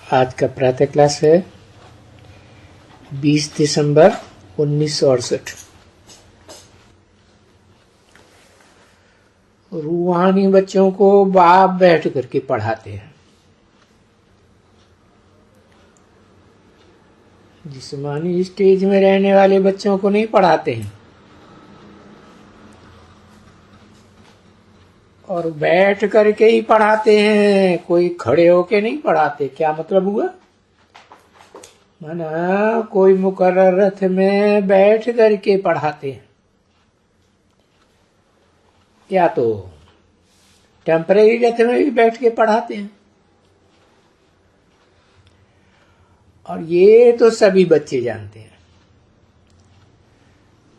आज का प्रातः क्लास है 20 दिसंबर 1968। रूहानी बच्चों को बाप बैठ करके पढ़ाते हैं। जिस्मानी स्टेज में रहने वाले बच्चों को नहीं पढ़ाते हैं और बैठ करके ही पढ़ाते हैं, कोई खड़े होके नहीं पढ़ाते। क्या मतलब हुआ? माना कोई मुकर्रर रथ में बैठ करके पढ़ाते हैं या तो टेम्परेरी रथ में भी बैठ के पढ़ाते हैं। और ये तो सभी बच्चे जानते हैं।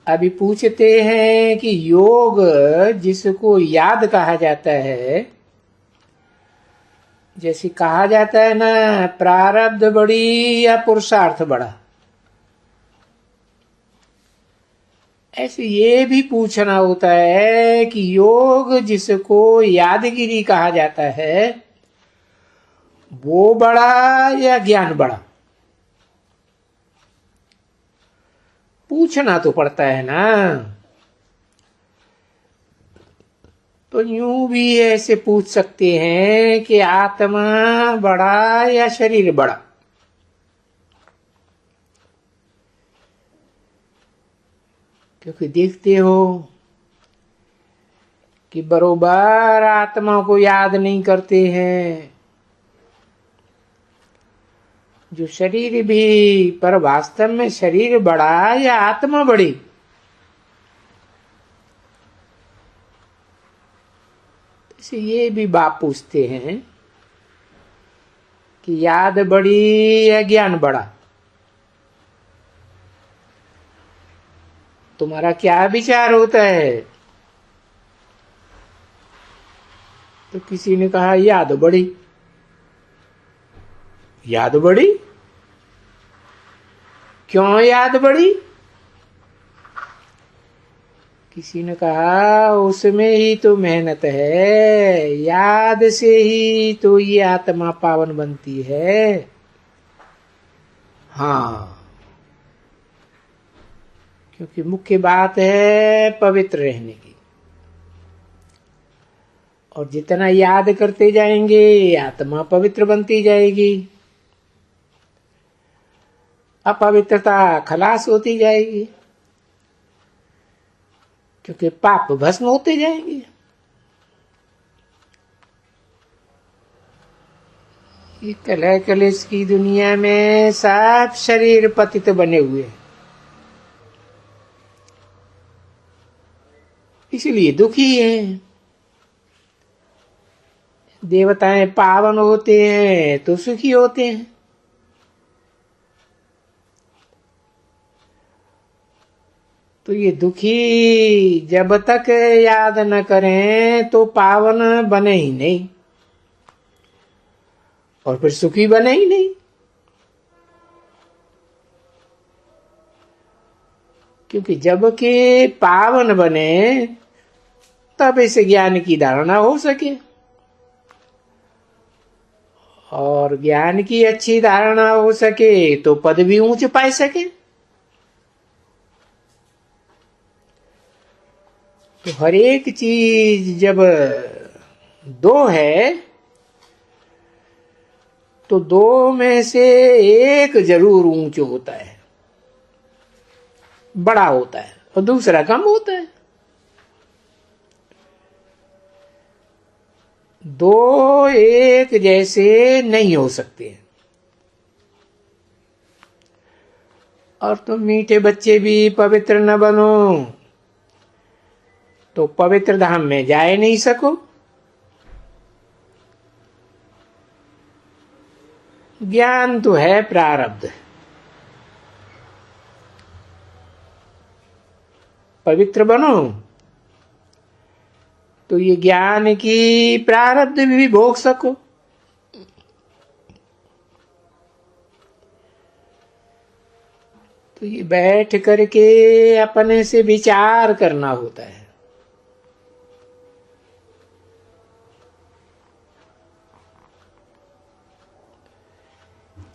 अभी पूछते हैं कि योग जिसको याद कहा जाता है, जैसे कहा जाता है ना, प्रारब्ध बड़ी या पुरुषार्थ बड़ा, ऐसे ये भी पूछना होता है कि योग जिसको यादगिरी कहा जाता है वो बड़ा या ज्ञान बड़ा? पूछना तो पड़ता है ना। तो यूं भी ऐसे पूछ सकते हैं कि आत्मा बड़ा या शरीर बड़ा? क्योंकि देखते हो कि बरोबर आत्मा को याद नहीं करते हैं जो शरीर भी, पर वास्तव में शरीर बड़ा या आत्मा बड़ी? इसे ये भी बाप पूछते हैं कि याद बड़ी या ज्ञान बड़ा? तुम्हारा क्या विचार होता है? तो किसी ने कहा याद बड़ी। याद बड़ी? क्यों याद बड़ी? किसी ने कहा उसमें ही तो मेहनत है, याद से ही तो ये आत्मा पावन बनती है। हाँ, क्योंकि मुख्य बात है पवित्र रहने की। और जितना याद करते जाएंगे आत्मा पवित्र बनती जाएगी, अपवित्रता खलास होती जाएगी, क्योंकि पाप भस्म होते जाएंगे। ये कलह कलेश की दुनिया में सब शरीर पतित बने हुए हैं, इसलिए दुखी हैं। देवताएं पावन होते हैं तो सुखी होते हैं। तो ये दुखी जब तक याद न करें तो पावन बने ही नहीं और फिर सुखी बने ही नहीं। क्योंकि जब के पावन बने तब इस ज्ञान की धारणा हो सके, और ज्ञान की अच्छी धारणा हो सके तो पद भी ऊंच पाए सके। तो हर एक चीज जब दो है तो दो में से एक जरूर ऊंच होता है, बड़ा होता है, और दूसरा कम होता है। दो एक जैसे नहीं हो सकते। और तुम मीठे बच्चे भी पवित्र न बनो तो पवित्र धाम में जा नहीं सको। ज्ञान तो है प्रारब्ध, पवित्र बनो तो ये ज्ञान की प्रारब्ध भी भोग सको। तो ये बैठ करके अपने से विचार करना होता है।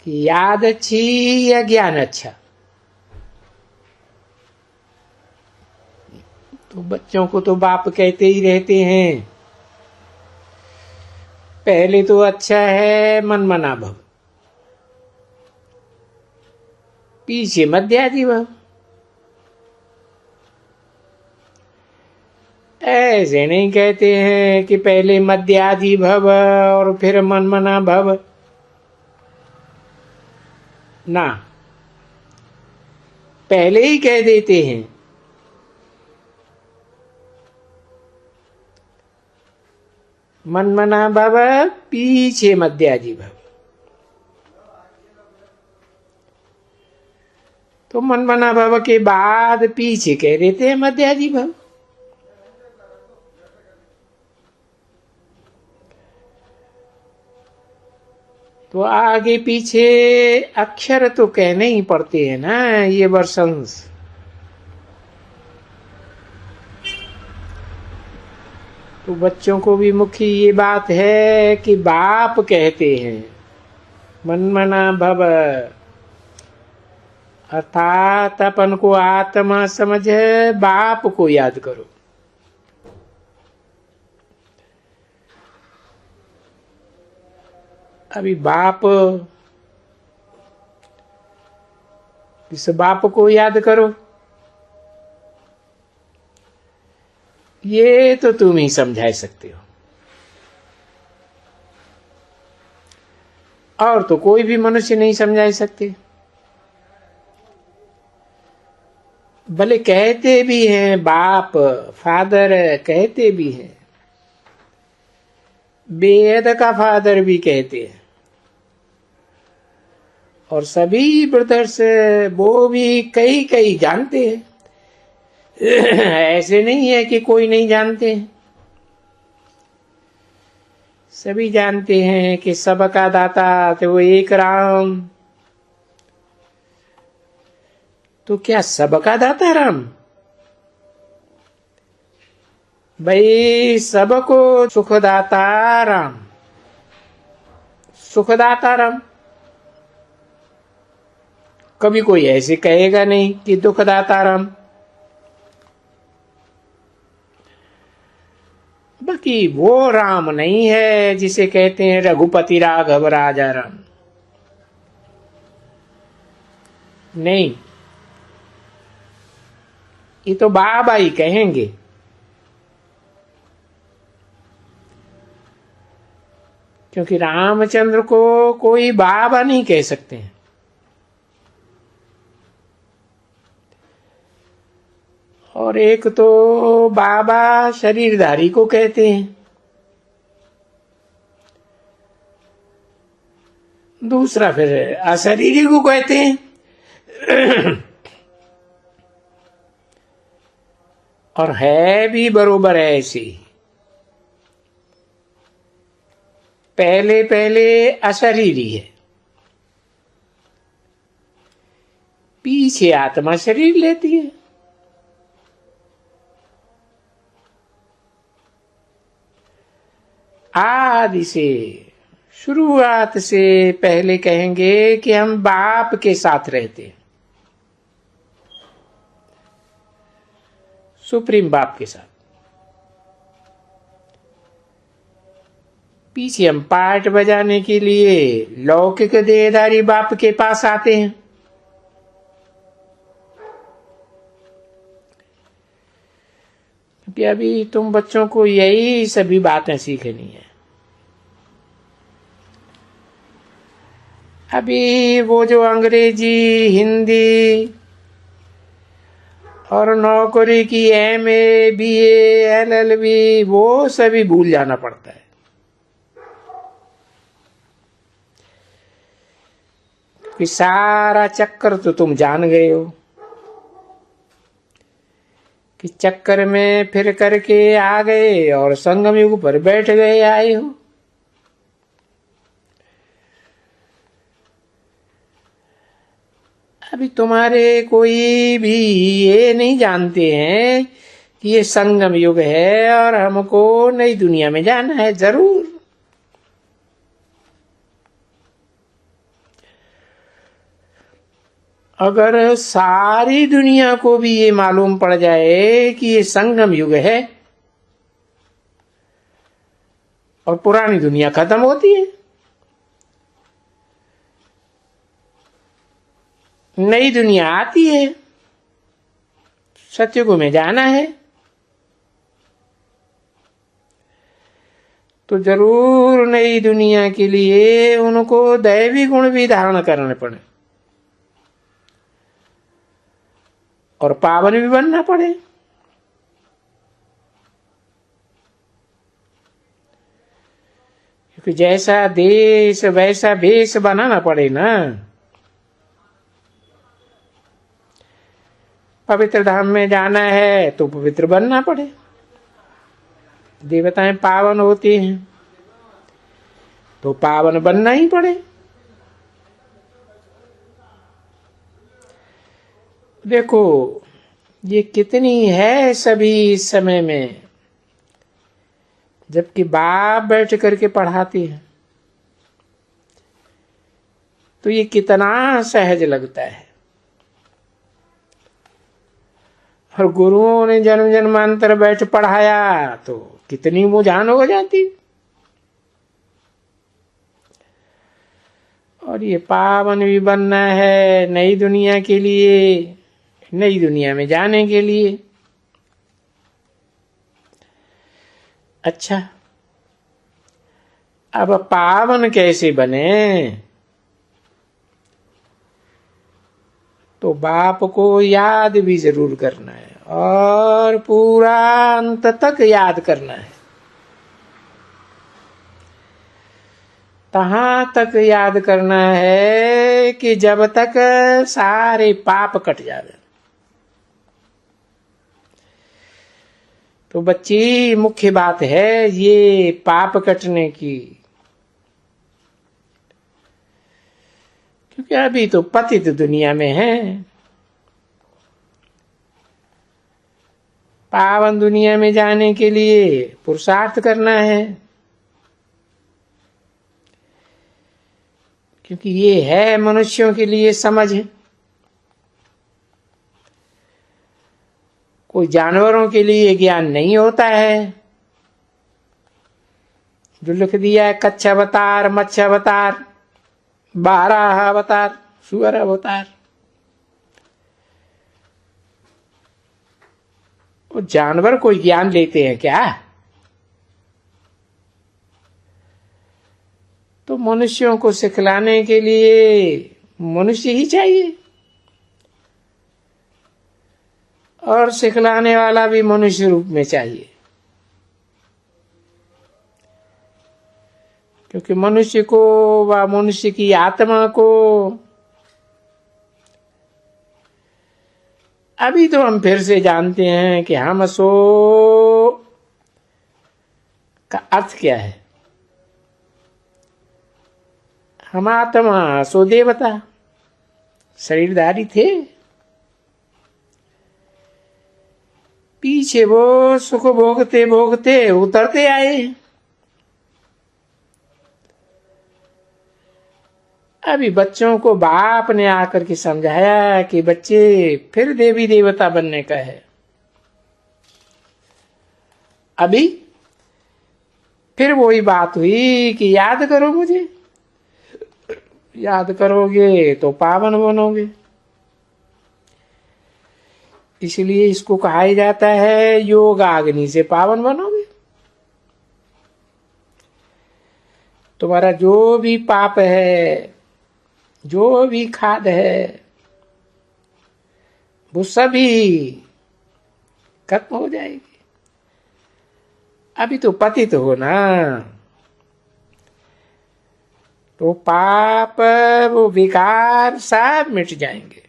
कि याद अच्छी या ज्ञान अच्छा। तो बच्चों को तो बाप कहते ही रहते हैं, पहले तो अच्छा है मन मना भव, पीछे मध्यादि भव। ऐसे नहीं कहते हैं कि पहले मध्यादि भव और फिर मन मना भव, ना, पहले ही कह देते हैं मन मना भव पीछे मध्यादि भव। तो मन मना भव के बाद पीछे कह देते हैं मध्यादि भव। तो आगे पीछे अक्षर तो कहने ही पड़ते हैं ना, ये वर्षंस। तो बच्चों को भी मुख्य ये बात है कि बाप कहते हैं मन मना भव, अर्थात अपन को आत्मा समझ बाप को याद करो। अभी बाप, इस बाप को याद करो, ये तो तुम ही समझा सकते हो, और तो कोई भी मनुष्य नहीं समझा सकते। भले कहते भी हैं बाप, फादर कहते भी हैं, बेहद का फादर भी कहते हैं, और सभी ब्रदर्स वो भी कई कई जानते हैं। ऐसे नहीं है कि कोई नहीं जानते हैं, सभी जानते हैं कि सबका दाता तो वो एक राम। तो क्या सबका दाता राम? भाई सबको सुखदाता राम, सुखदाता राम। कभी कोई ऐसे कहेगा नहीं कि दुखदाता राम। बाकी वो राम नहीं है जिसे कहते हैं रघुपति राघव राजा राम, नहीं, ये तो बाबा ही कहेंगे। क्योंकि रामचंद्र को कोई बाबा नहीं कह सकते हैं। और एक तो बाबा शरीरधारी को कहते हैं, दूसरा फिर अशरीरी को कहते हैं। और है भी बरोबर है ऐसे ही। पहले पहले अशरीरी है, पीछे आत्मा शरीर लेती है। आदि से, शुरुआत से पहले कहेंगे कि हम बाप के साथ रहते हैं, सुप्रीम बाप के साथ। पीछे हम पार्ट बजाने के लिए लौकिक देहधारी बाप के पास आते हैं। कि अभी तुम बच्चों को यही सभी बातें सीखनी है। अभी वो जो अंग्रेजी, हिंदी और नौकरी की MA, BA, LLB वो सभी भूल जाना पड़ता है। कि सारा चक्कर तो तुम जान गए हो, कि चक्कर में फिर करके आ गए और संगम युग पर बैठ गए, आए हो। अभी तुम्हारे कोई भी ये नहीं जानते हैं कि ये संगम युग है और हमको नई दुनिया में जाना है। जरूर अगर सारी दुनिया को भी ये मालूम पड़ जाए कि ये संगम युग है और पुरानी दुनिया खत्म होती है, नई दुनिया आती है, सत्युग में जाना है, तो जरूर नई दुनिया के लिए उनको दैवी गुण भी धारण करने पड़े और पावन भी बनना पड़े। क्योंकि जैसा देश वैसा भेष बनाना पड़े ना। पवित्र धाम में जाना है तो पवित्र बनना पड़े। देवताएं पावन होती हैं तो पावन बनना ही पड़े। देखो ये कितनी है सभी इस समय में, जबकि बाप बैठ करके पढ़ाती है तो ये कितना सहज लगता है। और गुरुओं ने जन्म जन्मांतर बैठ पढ़ाया तो कितनी मुझान हो जाती। और ये पावन भी बनना है नई दुनिया के लिए, नई दुनिया में जाने के लिए। अच्छा, अब पावन कैसे बने? तो बाप को याद भी जरूर करना है और पूरा अंत तक याद करना है। कहाँ तक याद करना है कि जब तक सारे पाप कट जावे। तो बच्ची मुख्य बात है ये पाप कटने की, क्योंकि अभी तो पतित दुनिया में है। पावन दुनिया में जाने के लिए पुरुषार्थ करना है, क्योंकि ये है मनुष्यों के लिए समझ। कोई जानवरों के लिए ज्ञान नहीं होता है। जो लिख दिया है कच्छ अवतार, मत्स्य अवतार, बारह अवतार, सुअर अवतार, वो जानवर कोई ज्ञान लेते हैं क्या? तो मनुष्यों को सिखलाने के लिए मनुष्य ही चाहिए और सिखलाने वाला भी मनुष्य रूप में चाहिए। क्योंकि मनुष्य को व मनुष्य की आत्मा को अभी तो हम फिर से जानते हैं कि हम सो का अर्थ क्या है। हम आत्मा सो देवता शरीरधारी थे, पीछे वो सुख भोगते भोगते उतरते आए। अभी बच्चों को बाप ने आकर के समझाया कि बच्चे फिर देवी देवता बनने का है। अभी फिर वही बात हुई कि याद करो मुझे, याद करोगे तो पावन बनोगे। इसलिए इसको कहा ही जाता है योगाग्नि से पावन बनोगे। तुम्हारा जो भी पाप है, जो भी खाद है, वो सभी खत्म हो जाएगी। अभी तो पतित हो ना, तो पाप वो विकार सब मिट जाएंगे।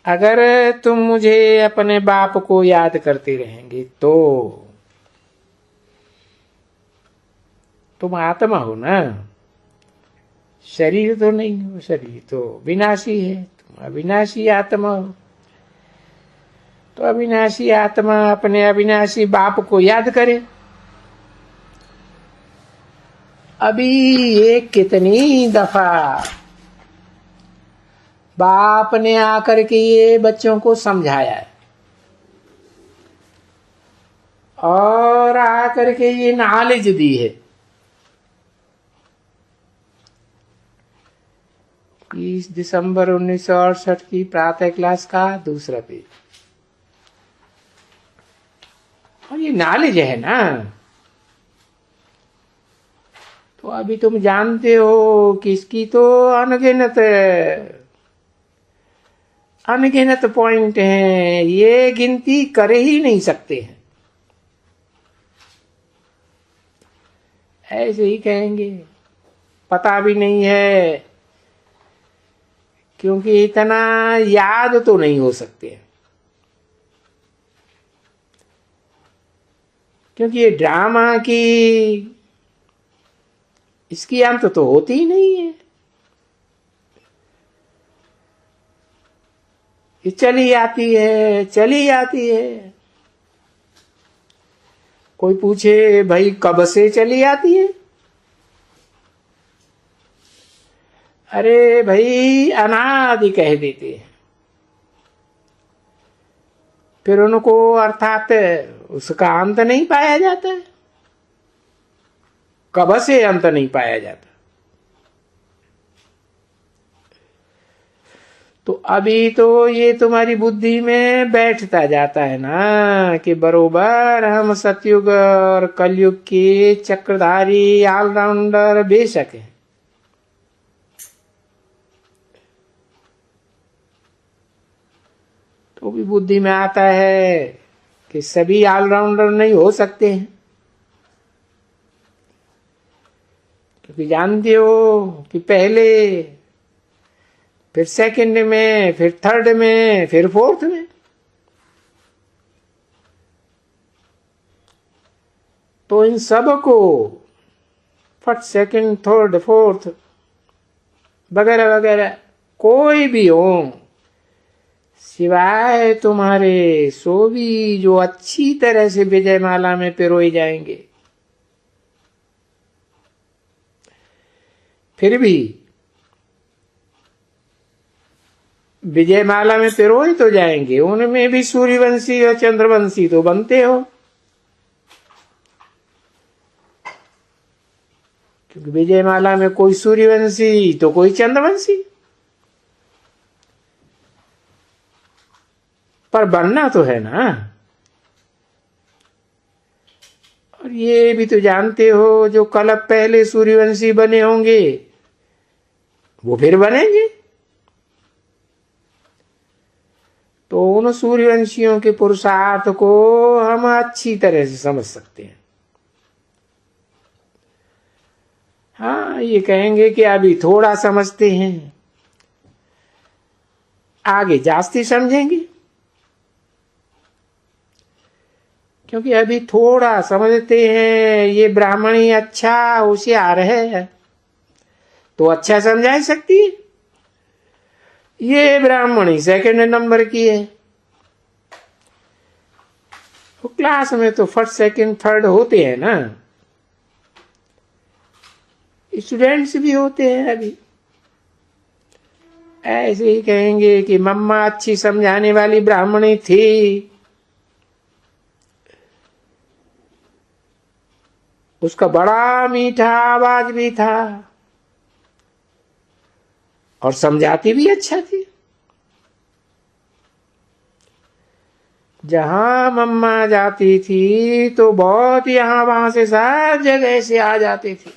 अगर तुम मुझे अपने बाप को याद करते रहेंगे तो तुम आत्मा हो ना, शरीर तो नहीं हो। शरीर तो विनाशी है, तुम अविनाशी आत्मा हो। तो अविनाशी आत्मा अपने अविनाशी बाप को याद करे। अभी ये कितनी दफा बाप ने आकर के ये बच्चों को समझाया है, और आकर के ये नॉलेज दी है। 30 दिसंबर 1968 की प्रातः क्लास का दूसरा पेज। और ये नॉलेज है ना, तो अभी तुम जानते हो कि इसकी तो अनगिनत पॉइंट हैं, ये गिनती कर ही नहीं सकते हैं। ऐसे ही कहेंगे पता भी नहीं है, क्योंकि इतना याद तो नहीं हो सकते, क्योंकि ये ड्रामा की इसकी अंत तो होती ही नहीं है। ये चली आती है। कोई पूछे भाई कब से चली आती है? अरे भाई अनादि कह देते हैं। फिर उनको अर्थात उसका अंत नहीं पाया जाता है, कब से अंत नहीं पाया जाता। तो अभी तो ये तुम्हारी बुद्धि में बैठता जाता है ना कि बरोबर हम सतयुग और कलयुग के चक्रधारी ऑलराउंडर बेशक है, तो भी बुद्धि में आता है कि सभी ऑलराउंडर नहीं हो सकते हैं, क्योंकि जानते हो कि पहले, फिर सेकंड में, फिर थर्ड में, फिर फोर्थ में, तो इन सब को फर्स्ट, सेकंड, थर्ड, फोर्थ वगैरह वगैरह कोई भी हो, सिवाय तुम्हारे सो भी जो अच्छी तरह से विजयमाला में पिरोए जाएंगे, फिर भी विजयमाला में पिरोए तो जाएंगे, उनमें भी सूर्यवंशी और चंद्रवंशी तो बनते हो, क्योंकि विजयमाला में कोई सूर्यवंशी तो कोई चंद्रवंशी, पर बनना तो है ना। और ये भी तो जानते हो जो कल्प पहले सूर्यवंशी बने होंगे वो फिर बनेंगे, तो उन सूर्यवंशियों के पुरुषार्थ को हम अच्छी तरह से समझ सकते हैं। हाँ, ये कहेंगे कि अभी थोड़ा समझते हैं, आगे जास्ती समझेंगे, क्योंकि अभी थोड़ा समझते हैं। ये ब्राह्मणी अच्छा होशियार है तो अच्छा समझा सकती है, ये ब्राह्मणी सेकंड नंबर की है, तो क्लास में तो फर्स्ट, सेकंड, थर्ड होते हैं ना, स्टूडेंट्स भी होते हैं। अभी ऐसे ही कहेंगे कि मम्मा अच्छी समझाने वाली ब्राह्मणी थी, उसका बड़ा मीठा आवाज भी था और समझाती भी अच्छा थी। जहां मम्मा जाती थी तो बहुत यहां वहां से सब जगह से आ जाते थे।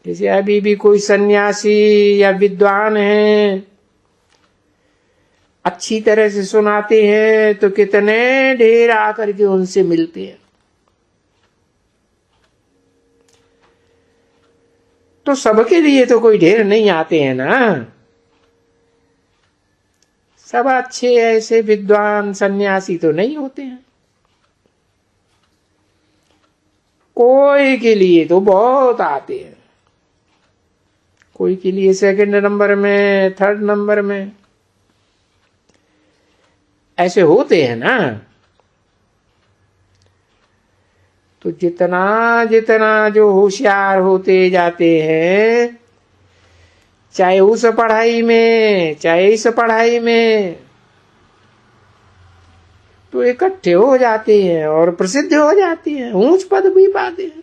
जैसे अभी भी कोई सन्यासी या विद्वान है, अच्छी तरह से सुनाते हैं तो कितने ढेर आकर के उनसे मिलते हैं। तो सबके लिए तो कोई ढेर नहीं आते हैं ना, सब अच्छे ऐसे विद्वान सन्यासी तो नहीं होते हैं, कोई के लिए तो बहुत आते हैं, कोई के लिए सेकंड नंबर में, थर्ड नंबर में, ऐसे होते हैं ना। तो जितना जितना जो होशियार होते जाते हैं, चाहे उस पढ़ाई में चाहे इस पढ़ाई में, तो इकट्ठे हो जाते हैं और प्रसिद्ध हो जाते हैं, ऊंच पद भी पाते हैं।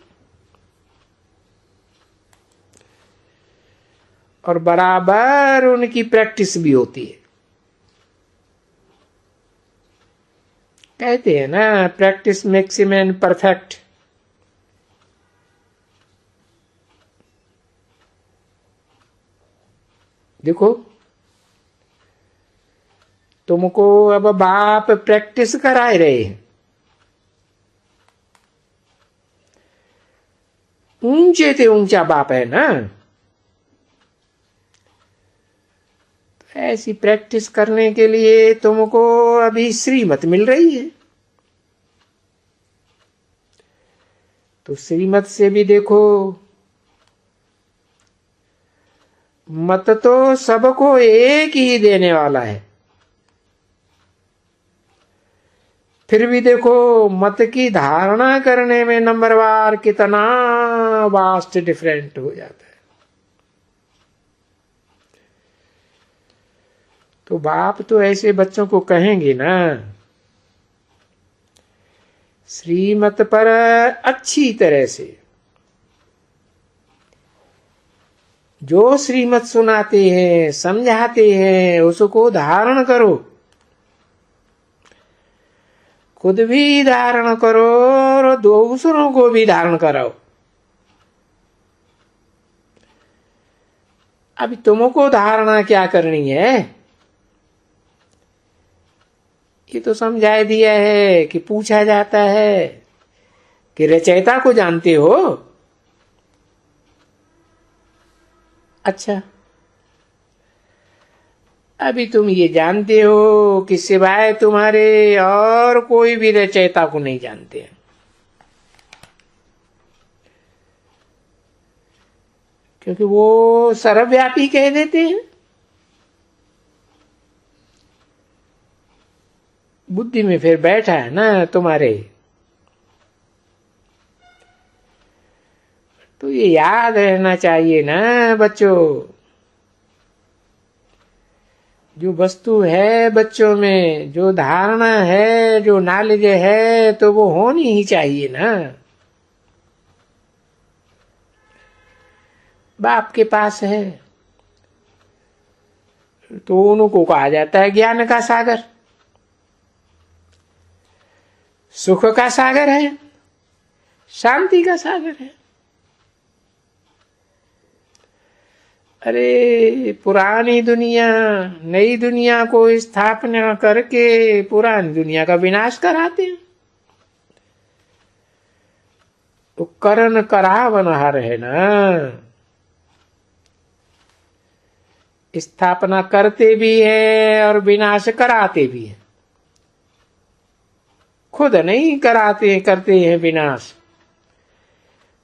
और बराबर उनकी प्रैक्टिस भी होती है। कहते हैं ना, practice makes a man perfect. देखो, तुमको अब बाप प्रैक्टिस कराए रहे हैं, ऊंचे से ऊंचा बाप है ना। ऐसी प्रैक्टिस करने के लिए तुमको अभी श्रीमत मिल रही है। तो श्रीमत से भी देखो, मत तो सबको एक ही देने वाला है, फिर भी देखो मत की धारणा करने में नंबरवार कितना वास्ट डिफरेंट हो जाता है। तो बाप तो ऐसे बच्चों को कहेंगे ना, श्रीमत पर अच्छी तरह से जो श्रीमत सुनाते हैं, समझाते हैं, उसको धारण करो, खुद भी धारण करो और दूसरों को भी धारण कराओ। अभी तुमको धारणा क्या करनी है, ये तो समझा दिया है कि पूछा जाता है कि रचयिता को जानते हो? अच्छा, अभी तुम ये जानते हो कि सिवाय तुम्हारे और कोई भी रचयिता को नहीं जानते हैं। क्योंकि वो सर्वव्यापी कह देते हैं। बुद्धि में फिर बैठा है ना तुम्हारे, तो ये याद रहना चाहिए ना बच्चों, जो वस्तु है बच्चों में, जो धारणा है, जो नॉलेज है, तो वो होनी ही चाहिए ना। बाप के पास है तो उनको कहा जाता है ज्ञान का सागर, सुख का सागर है, शांति का सागर है। अरे पुरानी दुनिया नई दुनिया को स्थापना करके पुरानी दुनिया का विनाश कराते हैं। तो करण करावनहार है ना, स्थापना करते भी है और विनाश कराते भी है। खुद नहीं कराते, करते हैं विनाश।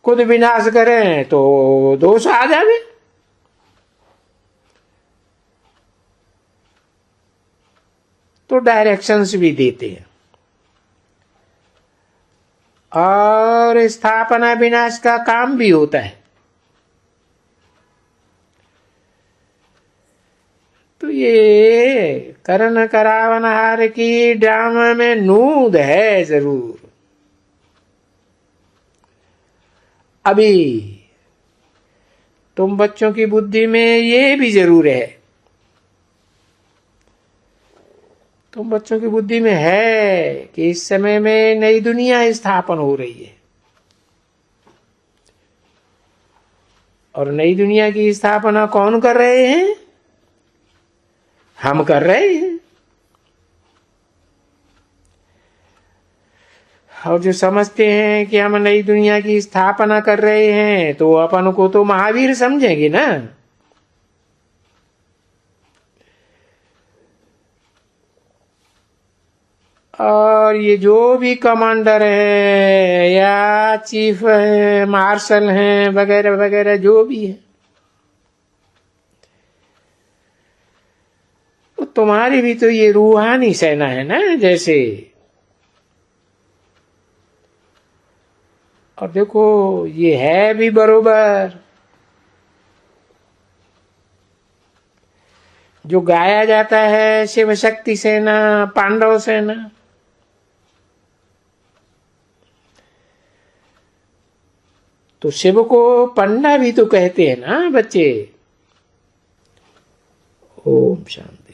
खुद विनाश करें तो दोष आ जावे। तो डायरेक्शंस भी देते हैं और स्थापना विनाश का काम भी होता है। तो ये करण करावनहार की ड्रामा में नूद है जरूर। अभी तुम बच्चों की बुद्धि में ये भी जरूर है, तुम बच्चों की बुद्धि में है कि इस समय में नई दुनिया स्थापन हो रही है और नई दुनिया की स्थापना कौन कर रहे हैं? हम कर रहे हैं। और जो समझते हैं कि हम नई दुनिया की स्थापना कर रहे हैं तो अपन को तो महावीर समझेंगे ना। और ये जो भी कमांडर है या चीफ है, मार्शल हैं, वगैरह वगैरह जो भी है, तो तुम्हारी भी तो ये रूहानी सेना है ना। जैसे और देखो ये है भी बरोबर। जो गाया जाता है शिव शक्ति सेना, पांडव सेना, तो शिव को पंडा भी तो कहते हैं ना बच्चे। ओम शांति।